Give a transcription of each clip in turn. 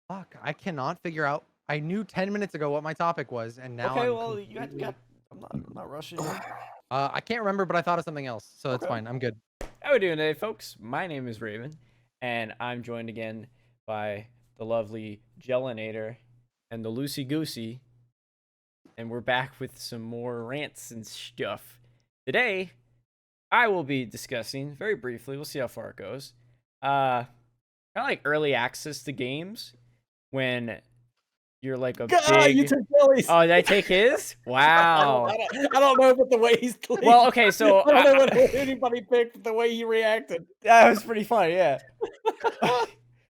Fuck, I cannot figure out. I knew 10 minutes ago what my topic was, and now Okay, I'm well, you got, completely. I'm not rushing you. I can't remember, but I thought of something else, so it's Okay. fine. I'm good. How we doing today, folks? My name is Raven, and I'm joined again by the lovely Jellinator and the Loosey Goosey, and we're back with some more rants and stuff. Today, I will be discussing very briefly. We'll see how far it goes. Kind of like early access to games when you're like a God, you big. took Jelly's. Oh, did I take his? Wow. I don't know, but the way he's Well, okay, so I don't know what anybody picked, but the way he reacted. that was pretty funny. Yeah.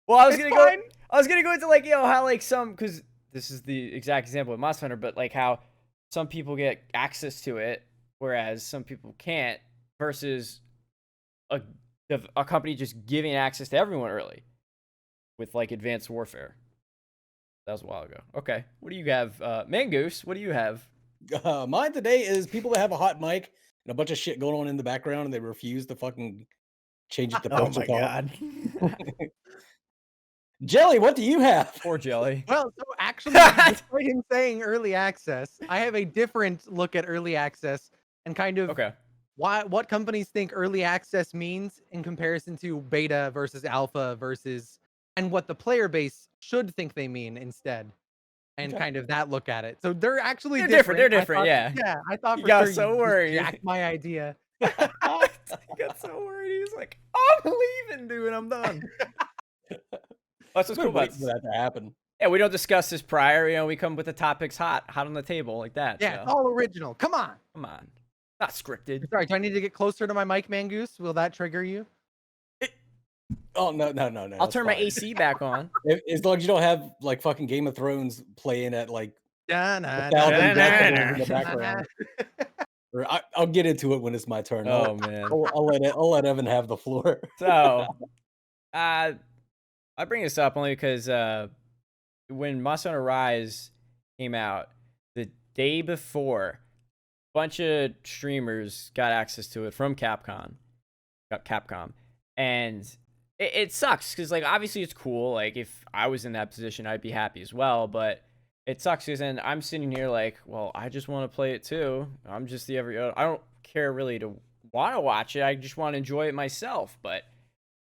Well, I was It's gonna go. fine. I was gonna go into like how like some because this is the exact example of Monster Hunter, but like how some people get access to it, whereas some people can't, versus a a company just giving access to everyone early with like Advanced Warfare. That was a while ago. Okay, what do you have, Mangoose? What do you have? Mine today is people that have a hot mic and a bunch of shit going on in the background, and they refuse to fucking change it to Oh push to my talk. god. Jelly, what do you have? Poor Jelly. Well, so actually, despite him saying early access, I have a different look at early access and kind of Okay. what companies think early access means in comparison to beta versus alpha versus and what the player base should think they mean instead. And Okay. kind of that look at it. So they're actually They're different. different. They're I different. thought, Yeah. yeah, I thought You for got sure so you just worried. jacked my idea. He got so worried. He was like, "I'm leaving, dude. I'm done." That's what's I've cool been about waiting for that to happen. Yeah, we don't discuss this prior. We come with the topics hot on the table like that. Yeah, it's So all original. Come on. come on, not scripted. Sorry, do I need to get closer to my mic, Mangoose? Will that trigger you? Oh no. I'll That's turn my fine. AC back on. As long as you don't have like fucking Game of Thrones playing at like Da-na, 1,000 da-na-na. decibels in the background. Or I'll get into it when it's my turn. Oh man. I'll let Evan have the floor. So, I bring this up only because when Monster Hunter Rise came out, the day before, a bunch of streamers got access to it from Capcom, and it sucks because like obviously it's cool. Like if I was in that position, I'd be happy as well. But it sucks because then I'm sitting here like, well, I just want to play it too. I'm just the I don't care really to want to watch it. I just want to enjoy it myself. But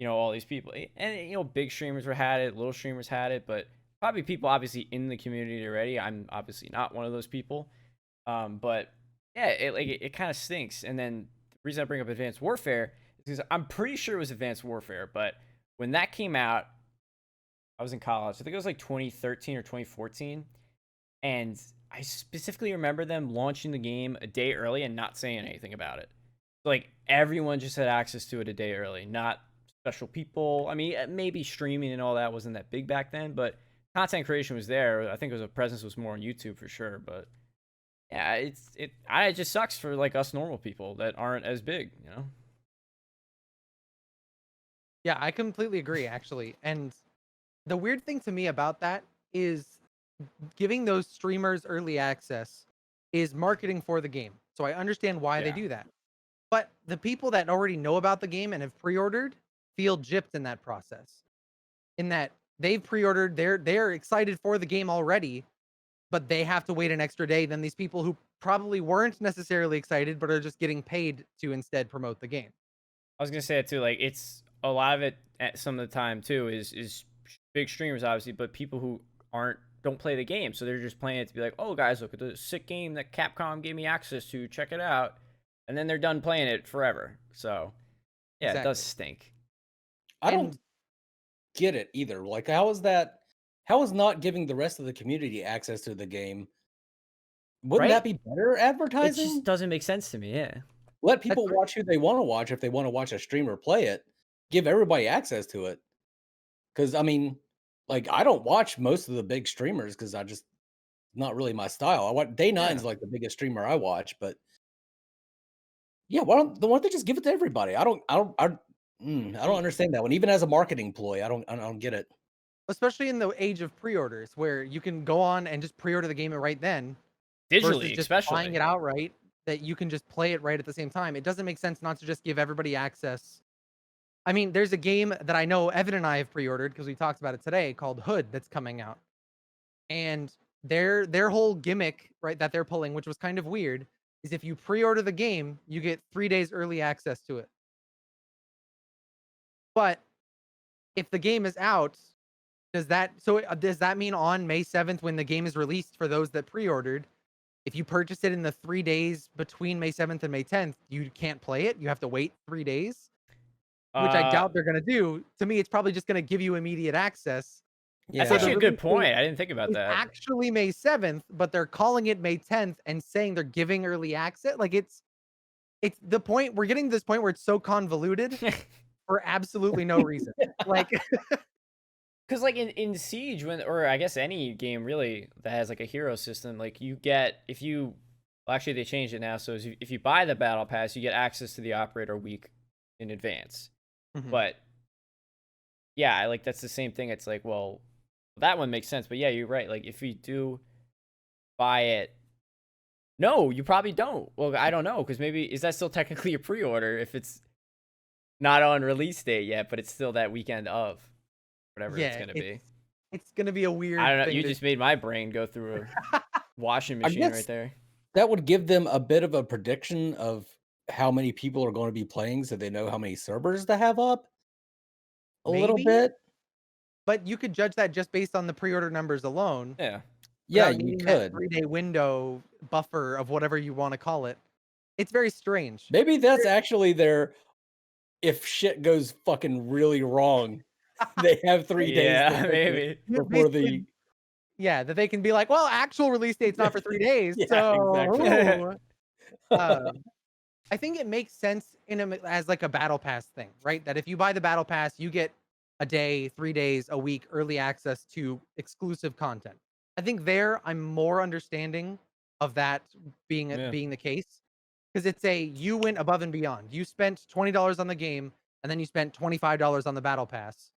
all these people and big streamers had it, little streamers had it, but probably people obviously in the community already. I'm obviously not one of those people. But yeah, it kind of stinks. And then the reason I bring up Advanced Warfare is because I'm pretty sure it was Advanced Warfare, but when that came out, I was in college. I think it was like 2013 or 2014, and I specifically remember them launching the game a day early and not saying anything about it. Like everyone just had access to it a day early, not special people. I mean, maybe streaming and all that wasn't that big back then, but content creation was there. I think it was a presence was more on YouTube for sure, but yeah, it just sucks for like us normal people that aren't as big. Yeah, I completely agree, actually. And the weird thing to me about that is giving those streamers early access is marketing for the game. So I understand why they Yeah. do that. But the people that already know about the game and have pre-ordered feel gypped in that process. In that they've pre-ordered, they're excited for the game already, but they have to wait an extra day than these people who probably weren't necessarily excited but are just getting paid to instead promote the game. I was gonna say it too. Like it's a lot of it at some of the time too is big streamers obviously, but people who don't play the game, so they're just playing it to be like, oh guys, look at the sick game that Capcom gave me access to. Check it out, and then they're done playing it forever. So yeah, It does Exactly. stink. I don't get it either. Like, how is that? How is not giving the rest of the community access to the game? Wouldn't Right? that be better It advertising? just doesn't make sense to me. Yeah. Let people watch who they want to watch. If they want to watch a streamer play it, give everybody access to it. Because I mean, like, I don't watch most of the big streamers because I just not really my style. I watch Day Nine's like the biggest streamer I watch, but yeah, why don't they just give it to everybody? I don't understand that one. Even as a marketing ploy, I don't get it. Especially in the age of pre-orders where you can go on and just pre-order the game right then versus Digitally, just especially. buying it outright, that you can just play it right at the same time. It doesn't make sense not to just give everybody access I mean, there's a game that I know Evan and I have pre-ordered because we talked about it today called Hood that's coming out. And their whole gimmick, right, that they're pulling, which was kind of weird, is if you pre-order the game, you get 3 days early access to it. But if the game is out, does that mean on May 7th when the game is released for those that pre-ordered, if you purchase it in the 3 days between May 7th and May 10th, you can't play it? You have to wait 3 days? Which I Uh, doubt they're gonna do. To me, it's probably just gonna give you immediate access. that's So the actually a Yeah. good release date point. I didn't think about is that. actually May 7th, but they're calling it May 10th and saying they're giving early access. Like it's the point we're getting to this point where it's so convoluted for absolutely no reason. Like Because like in Siege, when or I guess any game really that has like a hero system, like you get if you well, actually they changed it now, so if you buy the battle pass, you get access to the operator a week in advance. Mhm. But yeah, like that's the same thing. It's like, well, that one makes sense, but yeah, you're right. Like if you do buy it, no, you probably don't. Well, I don't know because maybe is that still technically a pre-order if it's not on release date yet, but it's still that weekend of whatever it's yeah, gonna be. it's gonna be a I weird don't know. thing You to just made my brain go through a washing I machine right guess there. that would give them a bit of a prediction of how many people are going to be playing so they know how many servers to have up a little maybe, bit. but you could judge that just based on the pre-order numbers alone Yeah. Yeah, without you needing that could. 3-day window buffer of whatever you wanna call it. It's very strange. Maybe that's actually their if shit goes fucking really wrong, they have 3 days to Yeah, fix it maybe. before the Basically, yeah, that they can be like, "Well, actual release date's not for 3 days, Yeah, exactly. so, um, I think it makes sense as like a battle pass thing, right? That if you buy the battle pass, you get a day, 3 days, a week early access to exclusive content. I think there I'm more understanding of that Yeah. being the case because it's a you went above and beyond. You spent $20 on the game and then you spent $25 on the battle pass,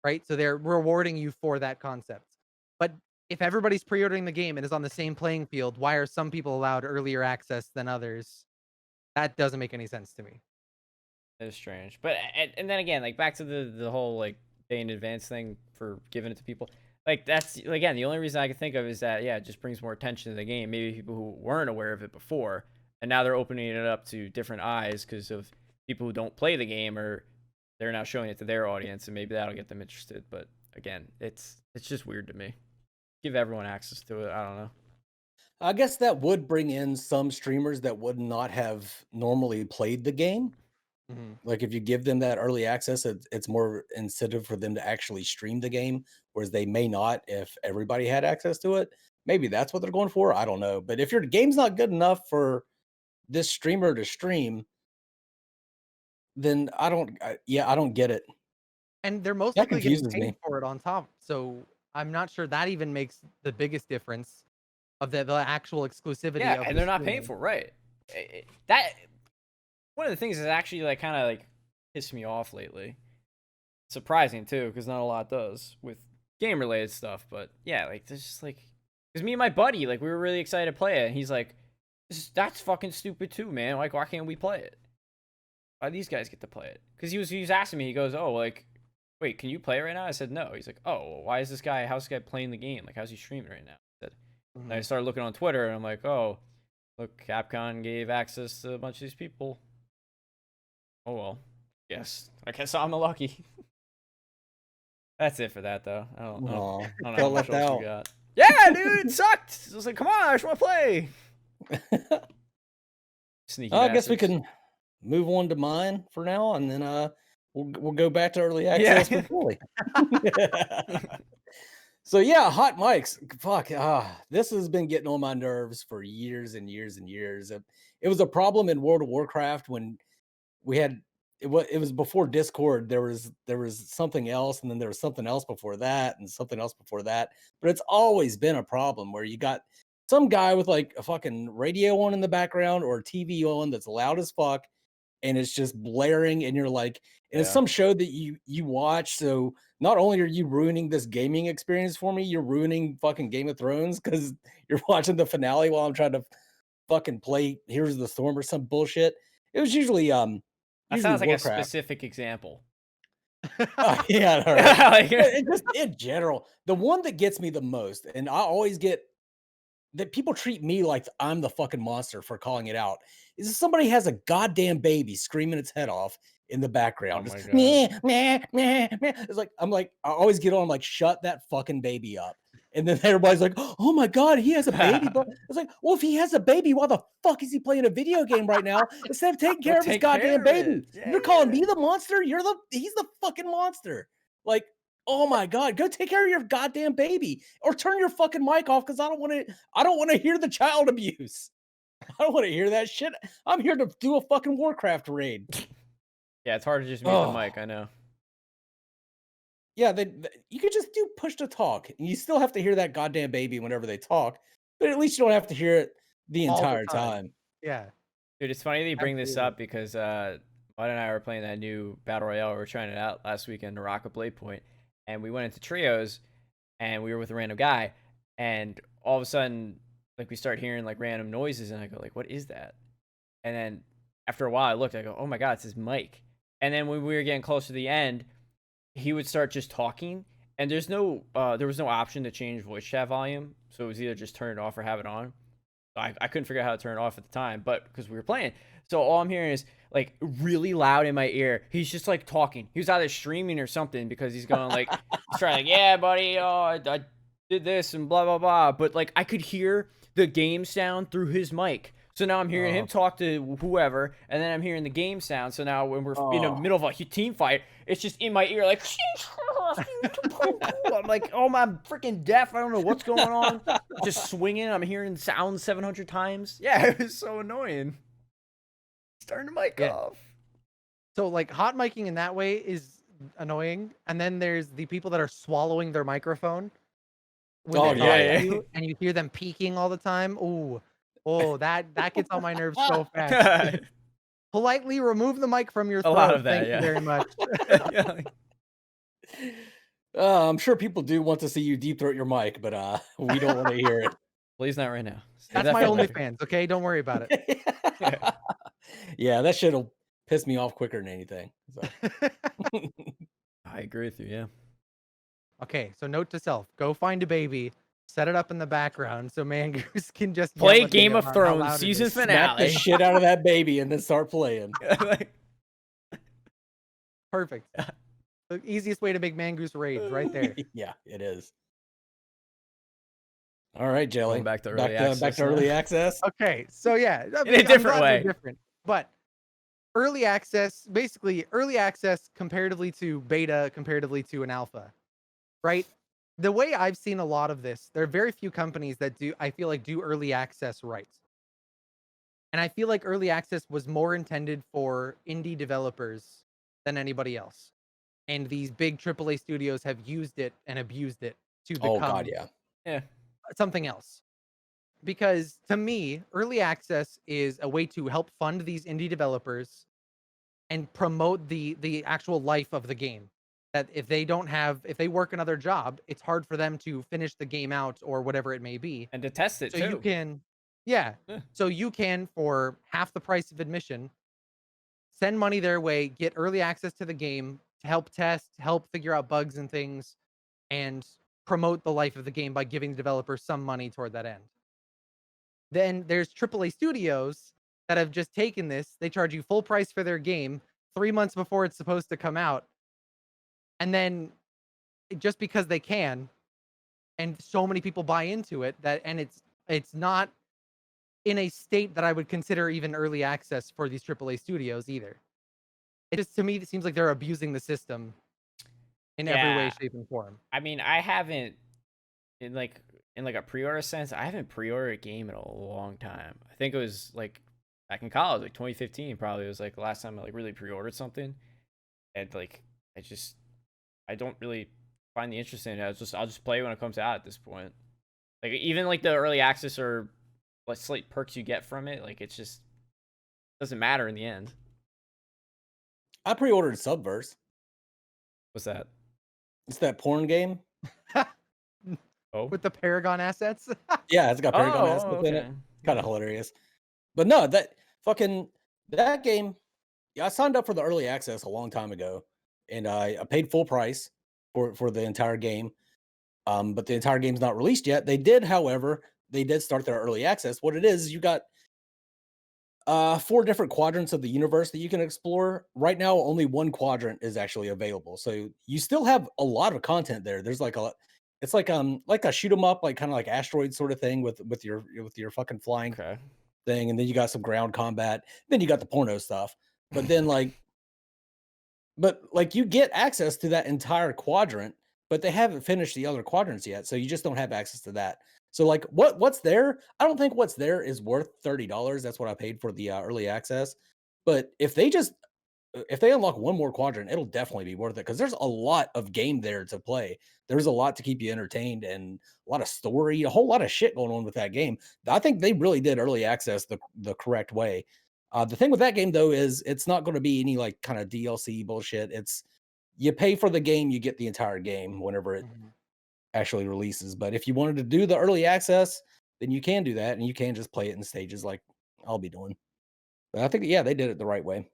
right? So they're rewarding you for that concept. But if everybody's pre-ordering the game and is on the same playing field, why are some people allowed earlier access than others? That doesn't make any sense to me. It's strange. But and then again, like back to the whole like day in advance thing for giving it to people. Like that's again the only reason I can think of is that yeah, it just brings more attention to the game. Maybe people who weren't aware of it before, and now they're opening it up to different eyes because of people who don't play the game, or they're now showing it to their audience, and maybe that'll get them interested. But again, it's just weird to me. Give everyone access to it. I don't know. I guess that would bring in some streamers that would not have normally played the game. Mhm. Like, if you give them that early access, it's more incentive for them to actually stream the game, whereas they may not if everybody had access to it. Maybe that's what they're going for. I don't know. But if your game's not good enough for this streamer to stream, then I don't get it. And they're most That likely getting confuses paid me. for it on top. So I'm not sure that even makes the biggest difference of the actual exclusivity Yeah, of and the they're not paying streaming. for it, right. That one of the things that actually like kind of like pissed me off lately. Surprising too, because not a lot does with game related stuff. But yeah, like there's just like because me and my buddy like we were really excited to play it, and he's like, "That's fucking stupid too, man. Like why can't we play it? Why these guys get to play it?" Because he was asking me, he goes, "Oh, like wait, can you play it right now?" I said no. He's like, "Oh, well, why is this guy? How's this guy playing the game? Like how's he streaming right now?" I said, and I Mhm. started looking on Twitter, and I'm like, "Oh, look, Capcom gave access to a bunch of these people." Oh well. Yes. I guess I'm the lucky. That's it for that though. Aw, I don't know how felt much left else we out. got. Yeah, dude, it sucked. I was like, come on, I just want to play. Sneaky I guess we bastards. can move on to mine for now, and then we'll go back to early access for Yeah. Billy. So yeah, hot mics. Fuck, this has been getting on my nerves for years and years and years. It was a problem in World of Warcraft when we had it was before Discord. There was something else, and then there was something else before that, and something else before that. But it's always been a problem where you got some guy with like a fucking radio on in the background or a TV on that's loud as fuck, and it's just blaring, and you're like, and it's Yeah. some show that you watch. So not only are you ruining this gaming experience for me, you're ruining fucking Game of Thrones because you're watching the finale while I'm trying to fucking play Here's the Storm or some bullshit. It was That usually sounds like a Warcraft. specific example. Yeah, all right. Like, It just in general, the one that gets me the most, and I always get that people treat me like I'm the fucking monster for calling it out, is if somebody has a goddamn baby screaming its head off in the oh background, my just god. meh, meh, meh, meh. It's like I'm like I always get on I'm like shut that fucking baby up, and then everybody's like, oh my god, he has a baby, but it's like, well, if he has a baby, why the fuck is he playing a video game right now instead of taking Go care of his take goddamn care of it. baby? You're calling Yeah. me the monster? He's the fucking monster. Like, oh my god, go take care of your goddamn baby or turn your fucking mic off because I don't want to hear the child abuse. I don't want to hear that shit. I'm here to do a fucking Warcraft raid. Yeah, it's hard to just mute the Oh, mic, I know. yeah, you could just do push to talk. And you still have to hear that goddamn baby whenever they talk, but at least you don't have to hear it the All the entire time. time. Yeah. Dude, it's funny that you bring this Absolutely. up because Bud and I were playing that new Battle Royale. We were trying it out last weekend, Naraka Blade Point, and we went into trios and we were with a random guy, and all of a sudden, like we start hearing like random noises, and I go like, "What is that?" And then after a while, I looked. I go, "Oh my god, it's his mic." And then when we were getting close to the end, he would start just talking, and there was no option to change voice chat volume, so it was either just turn it off or have it on. I couldn't figure out how to turn it off at the time, but because we were playing, so all I'm hearing is like really loud in my ear. He's just like talking. He was either streaming or something because he's going like, he's trying like, yeah, buddy, oh, I did this and blah blah blah. But like I could hear the game sound through his mic. So now I'm hearing him talk to whoever, and then I'm hearing the game sound. So now when we're in the Oh, middle of a team fight, it's just in my ear like, I'm like, oh, I'm freaking deaf. I don't know what's going on. Just swinging. I'm hearing sounds 700 times. Yeah, it was so annoying. Turn the mic Yeah. off. So like hot miking in that way is annoying. And then there's the people that are swallowing their microphone when oh they're yeah, talking yeah. to you, and you hear them peaking all the time. Ooh. Oh, that gets on my nerves so fast. Politely remove the mic from your A lot throat. of that, Thank yeah. you very much. Yeah, like, I'm sure people do want to see you deep throat your mic, but we don't want to hear it. please not right now. Save That's that my for later. OnlyFans, okay? Don't worry about it. Yeah, that shit'll piss me off quicker than anything. So. I agree with you. Yeah. Okay, so note to self: go find a baby, set it up in the background so Mangoose can just yell Play at me Game of about how Thrones loud it season is. Smack the finale. shit out of that baby and then start playing. Like, Perfect. The easiest way to make Mangoose rage, right there. Yeah, it is. All right, Jelly. going back to early access. Back to now. early access. Okay, so yeah, I In a mean, I'm different glad they're way. different, but early access, basically early access comparatively to beta, comparatively to an alpha, right? The way I've seen a lot of this, there are very few companies that I feel like do early access right. And I feel like early access was more intended for indie developers than anybody else. And these big AAA studios have used it and abused it to Oh God, become yeah. Yeah. something else. Because to me, early access is a way to help fund these indie developers and promote the actual life of the game. That if they work another job, it's hard for them to finish the game out or whatever it may be. And to test it So too. you can, yeah. Yeah. So you can, for half the price of admission, send money their way, get early access to the game to help test, help figure out bugs and things, and promote the life of the game by giving the developers some money toward that end. Then there's AAA studios that have just taken this. They charge you full price for their game 3 months before it's supposed to come out. And then just because they can, and so many people buy into it and it's not in a state that I would consider even early access for these AAA studios either. It just, to me, it seems like they're abusing the system in every way, Yeah. shape, and form. I mean, I haven't in like a pre-order sense. I haven't pre-ordered a game in a long time. I think it was like back in college, like 2015, probably was like the last time I like really pre-ordered something. And like I don't really find the interest in it. I'll just play when it comes out at this point. Like even like the early access or like slight perks you get from it, like it's just doesn't matter in the end. I pre-ordered Subverse. What's that? It's that porn game. Oh, With the Paragon assets. Yeah, it's got Paragon assets in it. Kind of hilarious. But no, that game. Yeah, I signed up for the early access a long time ago, and I paid full price for the entire game. But the entire game's not released yet. They did, however, they did start their early access. What it is, you got 4 different quadrants of the universe that you can explore. Right now, only 1 quadrant is actually available. So you still have a lot of content there. There's like a it's like a shoot 'em up, like kind of like asteroid sort of thing with your fucking flying Okay. thing, and then you got some ground combat, then you got the porno stuff. But then like you get access to that entire quadrant, but they haven't finished the other quadrants yet. So you just don't have access to that. So like what's there? I don't think what's there is worth $30. That's what I paid for the early access. But if they unlock one more quadrant, it'll definitely be worth it because there's a lot of game there to play. There's a lot to keep you entertained and a lot of story, a whole lot of shit going on with that game. I think they really did early access the correct way. The thing with that game though is it's not going to be any like kind of DLC bullshit. It's you pay for the game, you get the entire game whenever it Mhm. actually releases. But if you wanted to do the early access, then you can do that and you can just play it in stages like I'll be doing. But I think yeah, they did it the right way.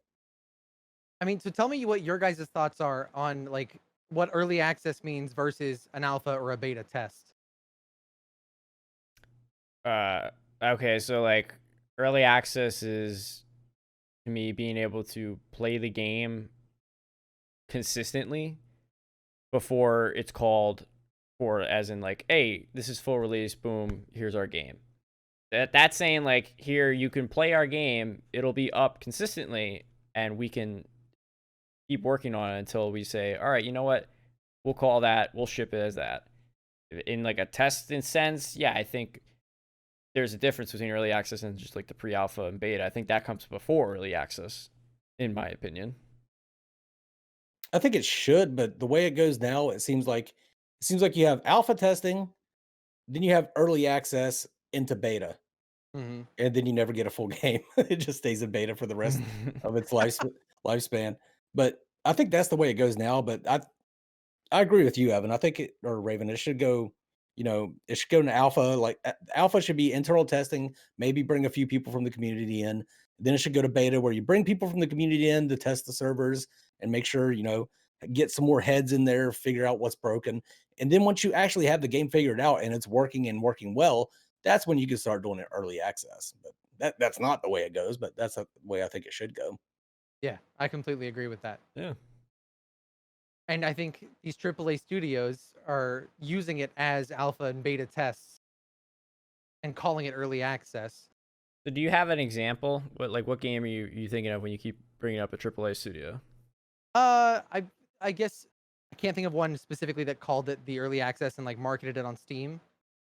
I mean, so tell me what your guys' thoughts are on like what early access means versus an alpha or a beta test. Uh, okay, so like early access is to me being able to play the game consistently before it's called for, as in like, hey, this is full release, boom, here's our game. That's saying like, here you can play our game, it'll be up consistently, and we can keep working on it until we say, all right, you know what, we'll call that, we'll ship it as that. In like a testing sense, yeah, I think there's a difference between early access and just like the pre-alpha and beta. I think that comes before early access, in my opinion. I think it should, but the way it goes now, it seems like you have alpha testing, then you have early access into beta, Mhm. and then you never get a full game. It just stays in beta for the rest of its lifespan. But I think that's the way it goes now. But I agree with you, Evan. I think it or Raven, it should go, it should go to alpha. Like alpha should be internal testing, maybe bring a few people from the community in. Then it should go to beta where you bring people from the community in to test the servers and make sure, get some more heads in there, figure out what's broken. And then once you actually have the game figured out and it's working and working well, that's when you can start doing it early access. But that's not the way it goes, but that's the way I think it should go. Yeah, I completely agree with that. Yeah. And I think these AAA studios are using it as alpha and beta tests and calling it early access. So do you have an example? What game are you thinking of when you keep bringing up a AAA studio? Uh, I I guess I can't think of one specifically that called it the early access and like marketed it on Steam,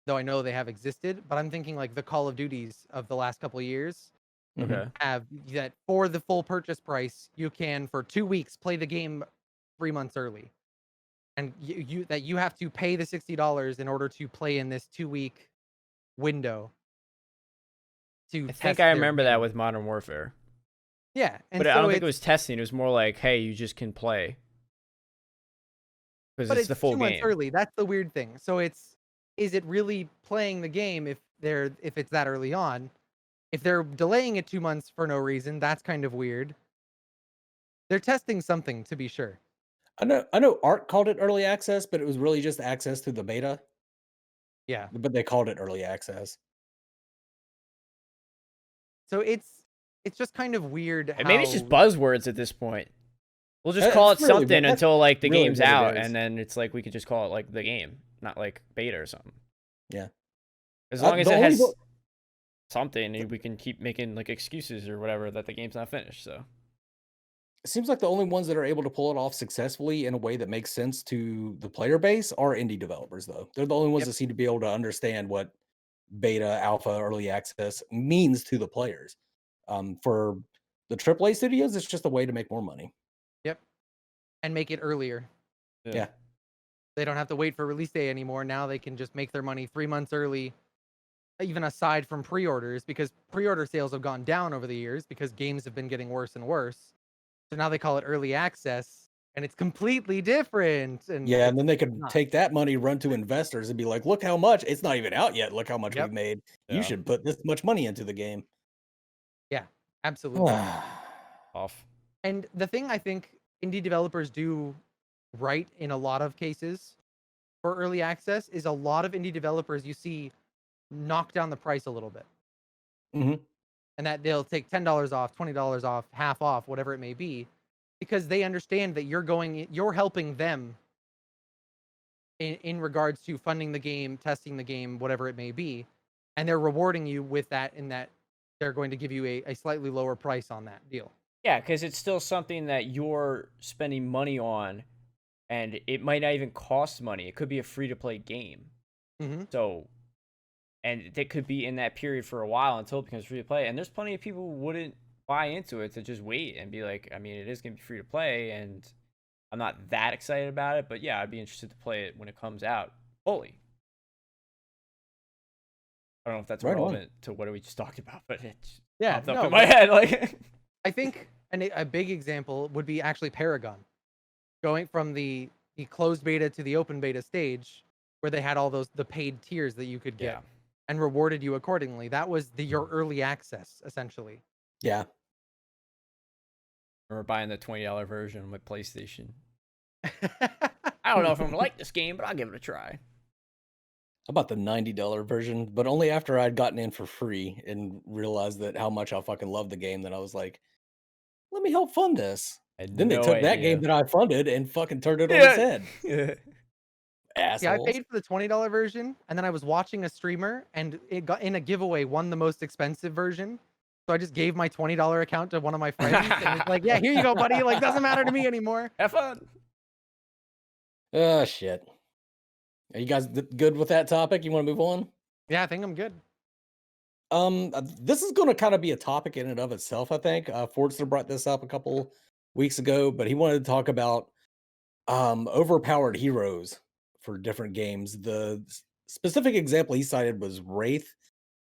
though I know they have existed. But I'm thinking like the Call of Duties of the last couple of years Mhm. Okay. have that for the full purchase price, you can for 2 weeks play the game 3 months early, and you have to pay the $60 in order to play in this 2 week window to I think test I their remember that game. with Modern Warfare. Yeah, But and I so don't think it it's was testing. It was more like, hey, you just can play because but it's the it's full 2 months game. early. That's the weird thing. So it's is it really playing the game if it's that early on? If they're delaying it 2 months for no reason, that's kind of weird. They're testing something to be sure. I know Art called it early access, but it was really just access to the beta, Yeah. but they called it early access. So it's just kind of weird And maybe it's just how buzzwords at this point. We'll just call it something That's until like the really game's what it out, is. and then it's like we could just call it like the game, not like beta or something. Yeah. As long as The it only has something, and we can keep making like excuses or whatever that the game's not finished. So it seems like the only ones that are able to pull it off successfully in a way that makes sense to the player base are indie developers, though. They're the only ones yep, that seem to be able to understand what beta, alpha, early access means to the players. For the AAA studios, it's just a way to make more money. yep, and make it earlier. yeah. Yeah. They don't have to wait for release day anymore. Now they can just make their money 3 months early, even aside from pre-orders because pre-order sales have gone down over the years because games have been getting worse and worse. So now they call it early access and it's completely different and Yeah, and it's then they could not. take that money, run to investors, and be like, "Look how much it's not even out yet. Look how much we've Yep. made. You Yeah. should put this much money into the game." Yeah. Absolutely. Off. And the thing I think indie developers do right in a lot of cases for early access is a lot of indie developers you see knock down the price a little bit. Hmm. And that they'll take $10 off, $20 off, half off, whatever it may be, because they understand that you're helping them in regards to funding the game, testing the game, whatever it may be, and they're rewarding you with that. In that they're going to give you a slightly lower price on that deal. Yeah, because it's still something that you're spending money on, and it might not even cost money. It could be a free-to-play game. Mm-hmm. So, and it could be in that period for a while until it becomes free-to-play. And there's plenty of people who wouldn't buy into it to just wait and be like, I mean, it is going to be free-to-play, and I'm not that excited about it. But yeah, I'd be interested to play it when it comes out fully. I don't know if that's Right on. relevant to what we just talked about, but it just Yeah, popped up no, in my but head. Like, I think a big example would be actually Paragon, going from the closed beta to the open beta stage, where they had all the paid tiers that you could get yeah. and rewarded you accordingly. That was your early access, essentially. Yeah. I remember buying the $20 version on my PlayStation. I don't know if I'm gonna like this game, but I'll give it a try. About the $90 version, but only after I'd gotten in for free and realized that how much I fucking loved the game that I was like, let me help fund this. I had Then they no took that game idea. that I funded and fucking turned it on its head. Yeah. Yeah, I Assholes. paid for the $20 version, and then I was watching a streamer, and it got in a giveaway won the most expensive version. So I just gave my $20 account to one of my friends, and it's like, yeah, here you go, buddy. Like, doesn't matter to me anymore. Have fun. Oh shit. Are you guys good with that topic? You want to move on? Yeah, I think I'm good. This is going to kind of be a topic in and of itself. I think Forster brought this up a couple weeks ago, but he wanted to talk about overpowered heroes for different games. The specific example he cited was Wraith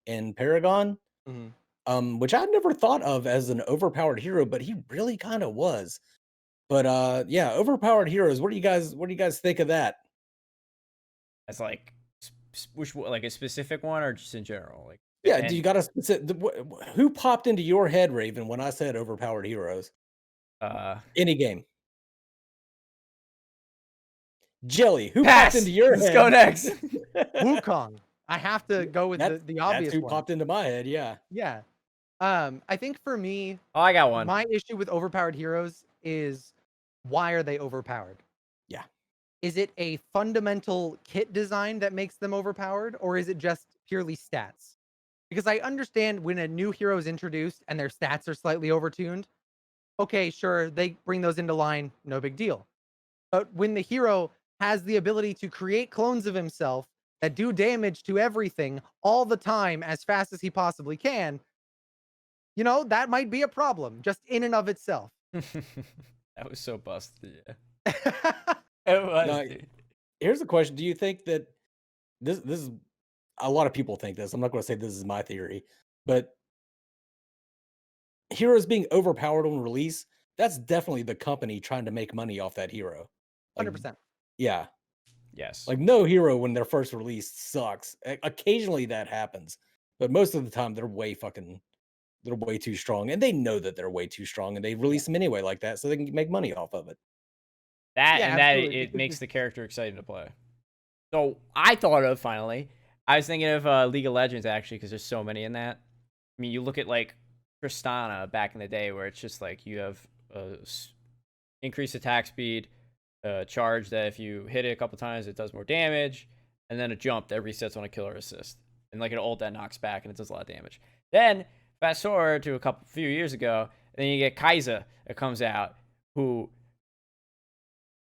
in Paragon, which I never thought of as an overpowered hero, but he really kind of was. But yeah, overpowered heroes. What do you guys think of that? That's like which like a specific one or just in general? Like Yeah, do you got a specific? Who popped into your head, Raven, when I said overpowered heroes? Any game. Jelly, who pass. popped into your Let's head? go next. Wukong. I have to go with the obvious That's who one. popped into my head. Yeah. Yeah. I think for me, Oh, I got one. my issue with overpowered heroes is why are they overpowered? Yeah. Is it a fundamental kit design that makes them overpowered, or is it just purely stats? Because I understand when a new hero is introduced and their stats are slightly overtuned. Okay, sure, they bring those into line, no big deal. But when the hero has the ability to create clones of himself that do damage to everything all the time as fast as he possibly can, that might be a problem just in and of itself. That was so busted. Yeah. It was, Now, dude. here's the question: do you think that this is a lot of people think this? I'm not going to say this is my theory, but heroes being overpowered on release, that's definitely the company trying to make money off that hero. Like, 100%. yeah. Yes. Like no hero when they're first released sucks. Occasionally that happens, but most of the time they're way too strong, and they know that they're way too strong, and they release them anyway like that so they can make money off of it. That Yeah, and that absolutely. it makes the character exciting to play. So I thought of finally. I was thinking of League of Legends actually because there's so many in that. I mean, you look at like Tristana back in the day where it's just like you have increased attack speed, charge that if you hit it a couple times it does more damage, and then a jump that resets on a kill or assist, and like an ult that knocks back and it does a lot of damage. Then fast forward to a few years ago, and then you get Kai'Sa that comes out, who,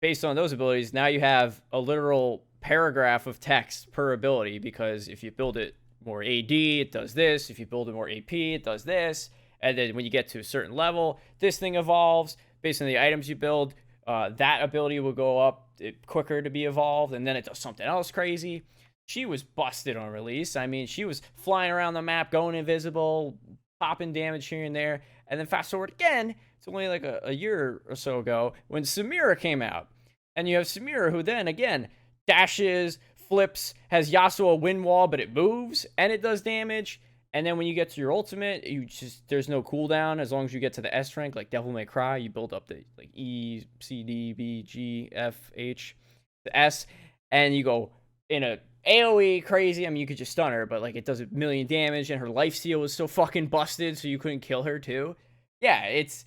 based on those abilities, now you have a literal paragraph of text per ability, because if you build it more AD, it does this. If you build it more AP, it does this. And then when you get to a certain level, this thing evolves. Based on the items you build, that ability will go up quicker to be evolved, and then it does something else crazy. She was busted on release. I mean, she was flying around the map, going invisible, popping damage here and there. And then fast forward again, it's only like a year or so ago when Samira came out. And you have Samira, who then, again, dashes, flips, has Yasuo wind wall, but it moves, and it does damage. And then when you get to your ultimate, there's no cooldown as long as you get to the S rank, like Devil May Cry. You build up the like E, C, D, B, G, F, H, the S, and you go in a AoE crazy. I mean, you could just stun her, but like it does a million damage, and her life steal was so fucking busted, so you couldn't kill her too. Yeah, it's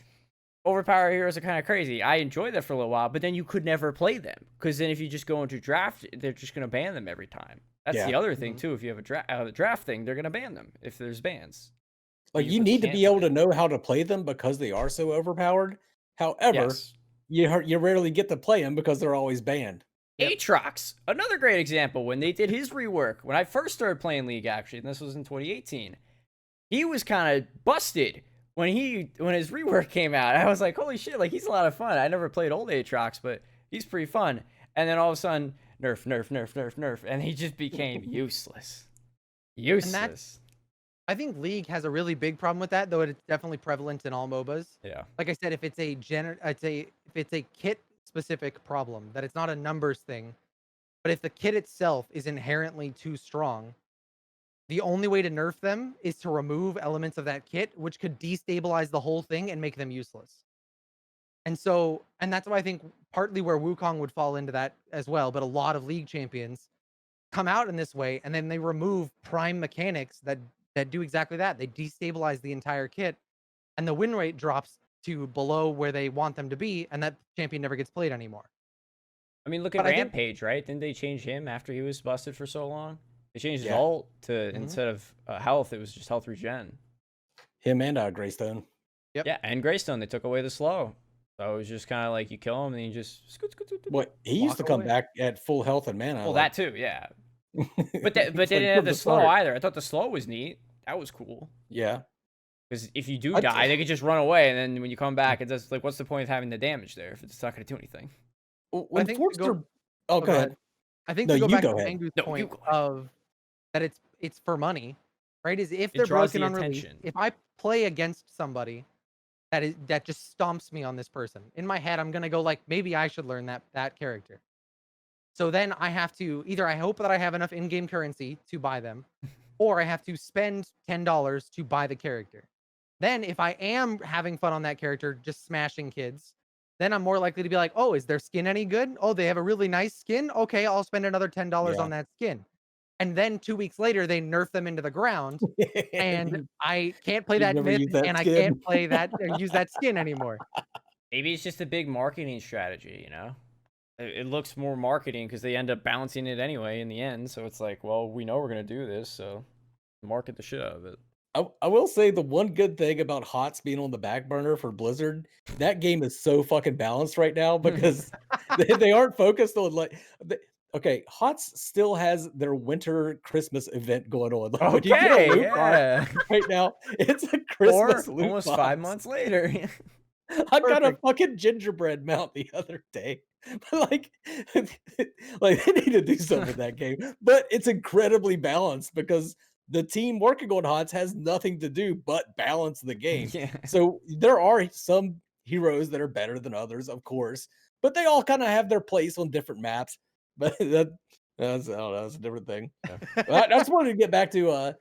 overpowered heroes are kind of crazy. I enjoyed that for a little while, but then you could never play them because then if you just go into draft, they're just gonna ban them every time. That's the other thing too. If you have a draft thing, they're gonna ban them if there's bans. Like you need to be able to know how to play them because they are so overpowered. However, you rarely get to play them because they're always banned. Aatrox, another great example. When they did his rework, when I first started playing League, actually, and this was in 2018, he was kind of busted when his rework came out. I was like, holy shit, like he's a lot of fun. I never played old Aatrox, but he's pretty fun. And then all of a sudden, nerf, and he just became useless. Useless. I think League has a really big problem with that, though it's definitely prevalent in all MOBAs. Yeah. Like I said, if it's a kit specific problem, that it's not a numbers thing, but if the kit itself is inherently too strong, the only way to nerf them is to remove elements of that kit, which could destabilize the whole thing and make them useless. And that's why I think partly where Wukong would fall into that as well, but a lot of League champions come out in this way, and then they remove prime mechanics that do exactly that. They destabilize the entire kit, and the win rate drops to below where they want them to be, and that champion never gets played anymore. I mean, look at Rampage, right? Didn't they change him after he was busted for so long? They changed his ult to instead of health, it was just health regen. Him and Greystone. Yep. Yeah, and Greystone, they took away the slow. So it was just kind of like you kill him and then you just What he used to come back at full health and mana. Well, that too, yeah. But they didn't have the slow either. I thought the slow was neat. That was cool. Yeah. Because if you do die, they could just run away, and then when you come back, it's just like, what's the point of having the damage there if it's not going to do anything? When Forster... go ahead. I think to go back to Mangoose' point of that it's for money, right? Is if they're broken on release. If I play against somebody that just stomps me on this person, in my head I'm gonna go like, maybe I should learn that character. So then I have to either I hope that I have enough in-game currency to buy them, or I have to spend $10 to buy the character. Then if I am having fun on that character, just smashing kids, then I'm more likely to be like, oh, is their skin any good? Oh, they have a really nice skin. Okay, I'll spend another $10 on that skin. And then 2 weeks later, they nerf them into the ground, and I can't play that myth, and I can't play that or use that skin anymore. Maybe it's just a big marketing strategy, you know? It looks more marketing because they end up balancing it anyway in the end. So it's like, well, we know we're going to do this, so market the shit out of it. I will say the one good thing about HOTS being on the back burner for Blizzard, that game is so fucking balanced right now because they aren't focused on like... Okay, HOTS still has their winter Christmas event going on. Like, okay, yeah. Right now, it's a Christmas loot almost box. 5 months later. I got a fucking gingerbread mount the other day. But like they need to do something with that game. But it's incredibly balanced because the team working on HOTS has nothing to do but balance the game. Yeah. So there are some heroes that are better than others, of course, but they all kind of have their place on different maps. But that's a different thing. Yeah. I just wanted to get back to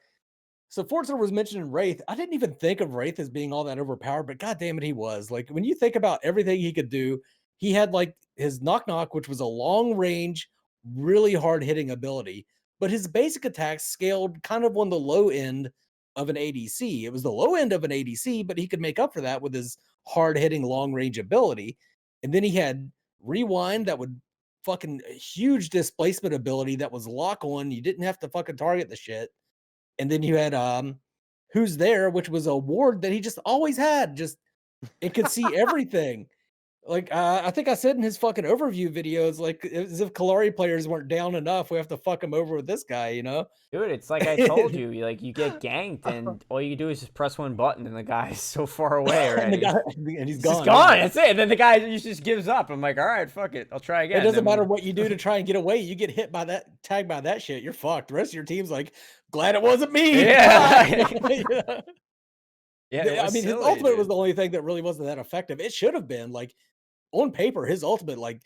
so Forza was mentioning Wraith. I didn't even think of Wraith as being all that overpowered, but god damn it, he was. Like when you think about everything he could do, he had like his knock knock, which was a long range, really hard hitting ability, but his basic attacks scaled kind of on the low end of an ADC. It was the low end of an ADC, but he could make up for that with his hard hitting long range ability. And then he had Rewind that would fucking huge displacement ability that was lock on. You didn't have to fucking target the shit. And then you had Who's There, which was a ward that he just always had. Just it could see everything. Like I think I said in his fucking overview videos, like as if Kalari players weren't down enough, we have to fuck him over with this guy, you know? Dude, it's like I told you, like you get ganked and all you do is just press one button and the guy is so far away already. and he's gone. He's gone. That's it. And then the guy just gives up. I'm like, all right, fuck it. I'll try again. It doesn't matter what you do to try and get away. You get hit by that, tagged by that shit, you're fucked. The rest of your team's like, glad it wasn't me. Yeah. Yeah, I mean, his ultimate was the only thing that really wasn't that effective. It should have been like on paper, his ultimate, like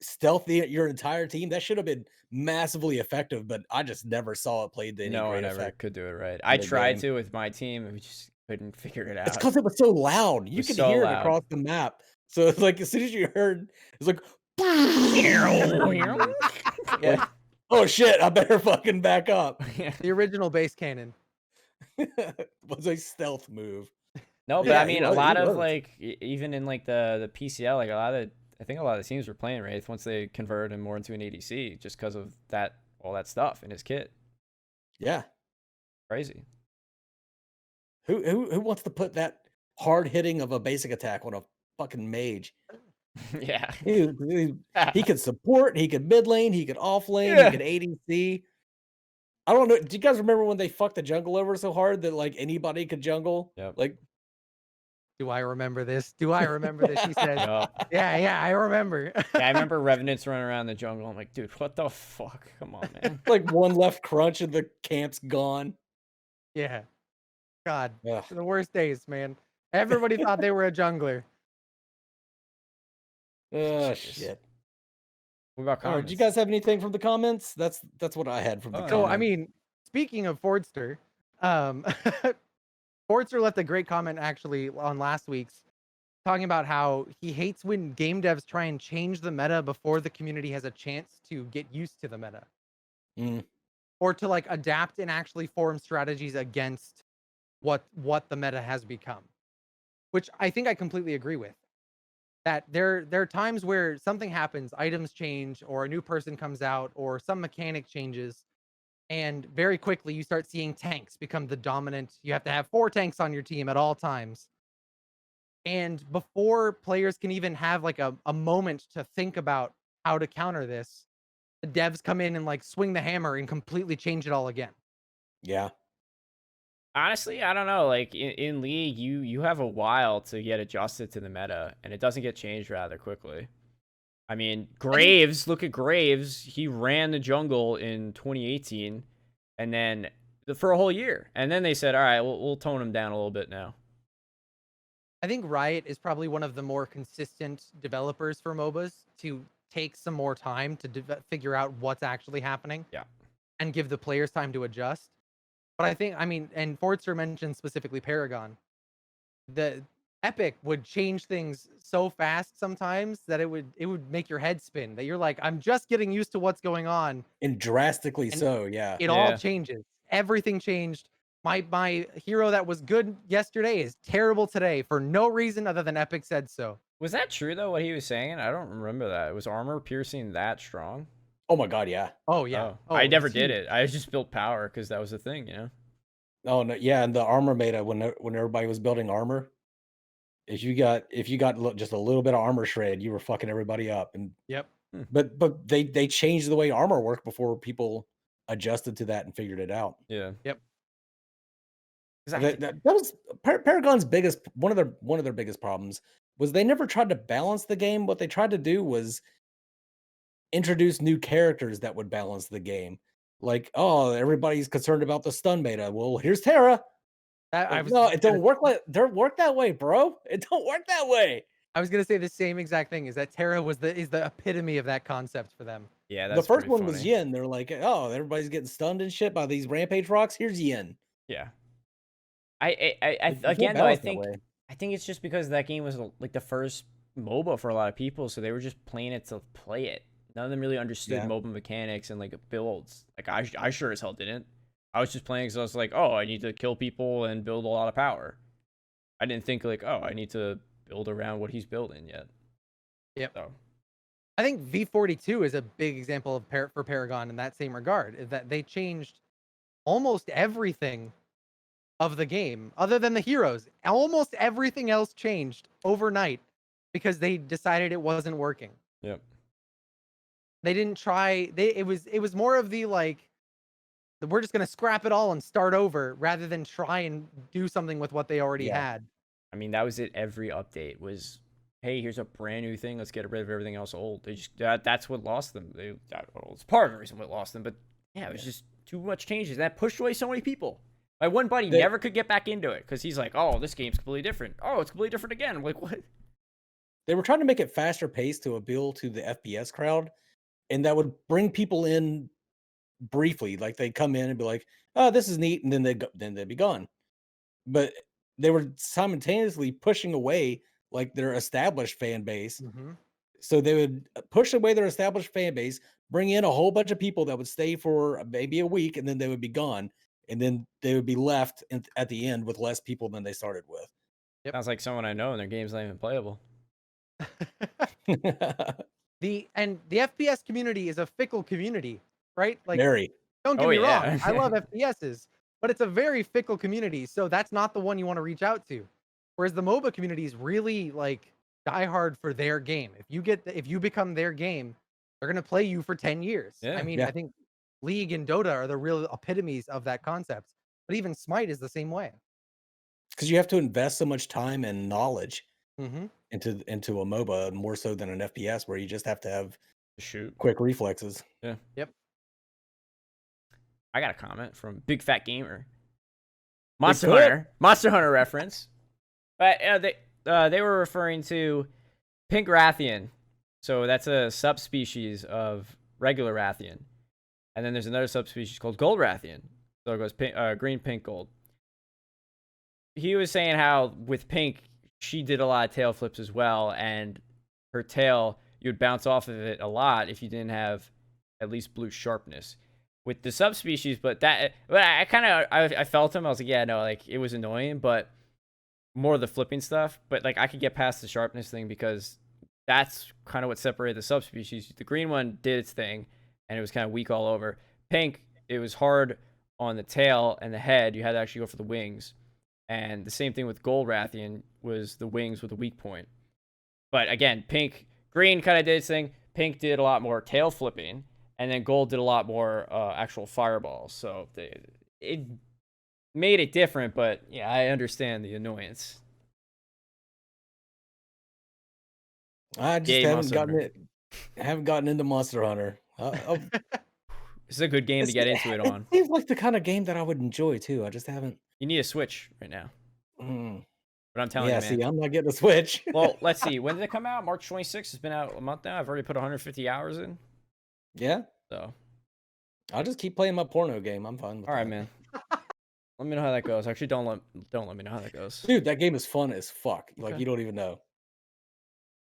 stealth your entire team, that should have been massively effective, but I just never saw it played to any No great one ever effect could do it right. in I the tried game. to with my team, and we just couldn't figure it It's out. because it was so loud. It You was could so hear it loud. across the map. So it's like as soon as you heard, it's like, like, Yeah. oh shit, I better fucking back up. Yeah. The original base cannon. Was a stealth move. No, but I Yeah, he mean, a was. He lot of was. like even in like the PCL, like I think a lot of the teams were playing Wraith once they converted him more into an ADC just because of that all that stuff in his kit. Yeah. Crazy. Who wants to put that hard hitting of a basic attack on a fucking mage? Yeah. He could support, he could mid lane, he could off lane, he Yeah. could ADC. I don't know. Do you guys remember when they fucked the jungle over so hard that like anybody could jungle? Yep. Like, Do I remember this? Do I remember this? He says, Yup. yeah, I remember. Yeah, I remember Revenants running around the jungle. I'm like, dude, what the fuck? Come on, man. like one left crunch and the camp's gone. Yeah. God, Ugh. the worst days, man. Everybody thought they were a jungler. Oh Jeez. shit. What about All right, comments? do you guys have anything from the comments? That's what I had from the Oh, So, comments. I mean, speaking of Fordster, Fordster left a great comment actually on last week's, talking about how he hates when game devs try and change the meta before the community has a chance to get used to the meta. Mm. Or to like adapt and actually form strategies against what the meta has become. Which I think I completely agree with. That there are times where something happens, items change, or a new person comes out, or some mechanic changes, and very quickly you start seeing tanks become the dominant. You have to have 4 tanks on your team at all times. And before players can even have like a moment to think about how to counter this, the devs come in and like swing the hammer and completely change it all again. Yeah. Honestly, I don't know. Like in League, you have a while to get adjusted to the meta, and it doesn't get changed rather quickly. I mean, Graves, look at Graves. He ran the jungle in 2018, and then for a whole year, and then they said, "All right, we'll tone him down a little bit now." I think Riot is probably one of the more consistent developers for MOBAs to take some more time to figure out what's actually happening. Yeah. And give the players time to adjust. But I think, I mean, and Fortzer mentioned specifically Paragon. The Epic would change things so fast sometimes that it would make your head spin. That you're like, I'm just getting used to what's going on. And drastically And so, yeah. It all changes. Everything changed. My hero that was good yesterday is terrible today for no reason other than Epic said so. Was that true though? What he was saying? I don't remember that. Was armor piercing that strong? Oh my god, yeah. Oh yeah. Oh, Oh, I never it's did huge. it. I just built power because that was the thing, you know. Oh no, yeah, and the armor meta when everybody was building armor, if you got just a little bit of armor shred, you were fucking everybody up. And Yep. but they changed the way armor worked before people adjusted to that and figured it out. Yeah. Yep. That was Paragon's biggest one of their biggest problems was they never tried to balance the game. What they tried to do was introduce new characters that would balance the game. Like, oh, everybody's concerned about the stun meta. Well, here's Terra. No, it don't work that way, bro. It don't work that way. I was gonna say the same exact thing. Is that Terra is the epitome of that concept for them. Yeah, The that's first one was funny. Yin. They're like, oh, everybody's getting stunned and shit by these rampage rocks. Here's Yin. Yeah. You can't Again though, I balance that way. think it's just because that game was like the first MOBA for a lot of people, so they were just playing it to play it. None of them really understood Yeah. MOBA mechanics and like builds. Like I sure as hell didn't. I was just playing because I was like, oh, I need to kill people and build a lot of power. I didn't think like, oh, I need to build around what he's building yet. Yep. So I think V42 is a big example of for Paragon in that same regard. Is that they changed almost everything of the game, other than the heroes. Almost everything else changed overnight because they decided it wasn't working. yep. They didn't try. It was more of the like, we're just gonna scrap it all and start over rather than try and do something with what they already Yeah. had. I mean, that was it. Every update was, hey, here's a brand new thing. Let's get rid of everything else old. They just that's what lost them. It's part of the reason what lost them, but yeah, it was just too much changes. That pushed away so many people. My one buddy never could get back into it because he's like, oh, this game's completely different. Oh, it's completely different again. I'm like, what? they were trying to make it faster paced to appeal to the FPS crowd, and that would bring people in briefly. Like they'd come in and be like, "Oh, this is neat," and then they'd be gone. But they were simultaneously pushing away like their established fan base. Mm-hmm. So they would push away their established fan base, bring in a whole bunch of people that would stay for maybe a week, and then they would be gone. And then they would be left at the end with less people than they started with. Sounds like someone I know and their game's not even playable. The FPS community is a fickle community, right? Like, Very. don't get Oh, me wrong, yeah. I love FPSs, but it's a very fickle community, so that's not the one you want to reach out to. Whereas the MOBA community is really like diehard for their game. If you become their game, they're gonna play you for 10 years. Yeah. I mean, Yeah. I think League and Dota are the real epitomes of that concept. But even Smite is the same way. Because you have to invest so much time and knowledge Mm-hmm. into a MOBA more so than an FPS where you just have to have Shoot. quick reflexes. Yeah. Yep. I got a comment from Big Fat Gamer. Bigfoot? Monster Hunter reference. But they were referring to Pink Rathian. So that's a subspecies of regular Rathian. And then there's another subspecies called Gold Rathian. So it goes green, pink, gold. He was saying how with Pink, she did a lot of tail flips as well. And her tail, you would bounce off of it a lot if you didn't have at least blue sharpness. With the subspecies, but I felt him. I was like, yeah, no, like it was annoying, but more of the flipping stuff. But like I could get past the sharpness thing because that's kind of what separated the subspecies. The green one did its thing, and it was kind of weak all over. Pink, it was hard on the tail and the head. You had to actually go for the wings, and the same thing with Gold Rathian was the wings with a weak point. But again, green kind of did its thing. Pink did a lot more tail flipping. And then Gold did a lot more actual fireballs. So it made it different, but yeah, I understand the annoyance. I just Yay, haven't gotten into Monster Hunter. It's a good game to get into it on. It seems like the kind of game that I would enjoy too. I just haven't. You need a Switch right now. Mm. But I'm telling Yeah, you, man. see, I'm not getting a Switch. Well, let's see. When did it come out? March 26th. It's been out a month now. I've already put 150 hours in. Yeah, So, I'll just keep playing my porno game. I'm fine with all right, that. man. Let me know how that goes. Actually, don't let me know how that goes. Dude, that game is fun as fuck. Like Okay. you don't even know.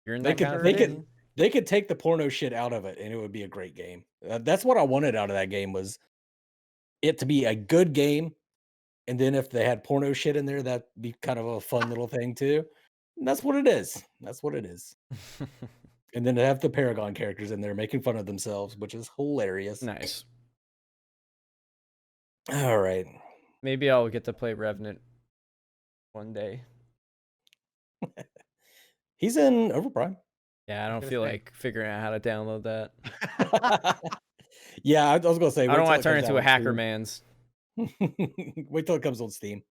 You're in They that kind of could thing? they could take the porno shit out of it, and it would be a great game. That's what I wanted out of that game was it to be a good game, and then if they had porno shit in there, that'd be kind of a fun little thing too. And that's what it is. That's what it is. And then to have the Paragon characters in there making fun of themselves, which is hilarious. Nice. All right. Maybe I'll get to play Revenant one day. He's in Overprime. Yeah, I don't gonna feel say. like figuring out how to download that. Yeah, I was gonna say. I don't want to turn into a hacker man's. Wait till it comes on Steam.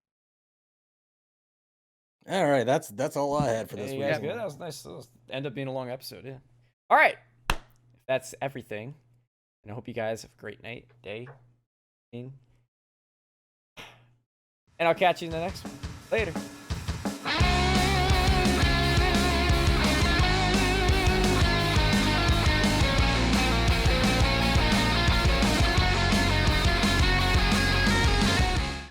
All right, that's all I had for this Hey, week. you guys good? That was nice. That end up being a long episode, yeah. All right. That's everything. And I hope you guys have a great night, day, evening. And I'll catch you in the next one. Later.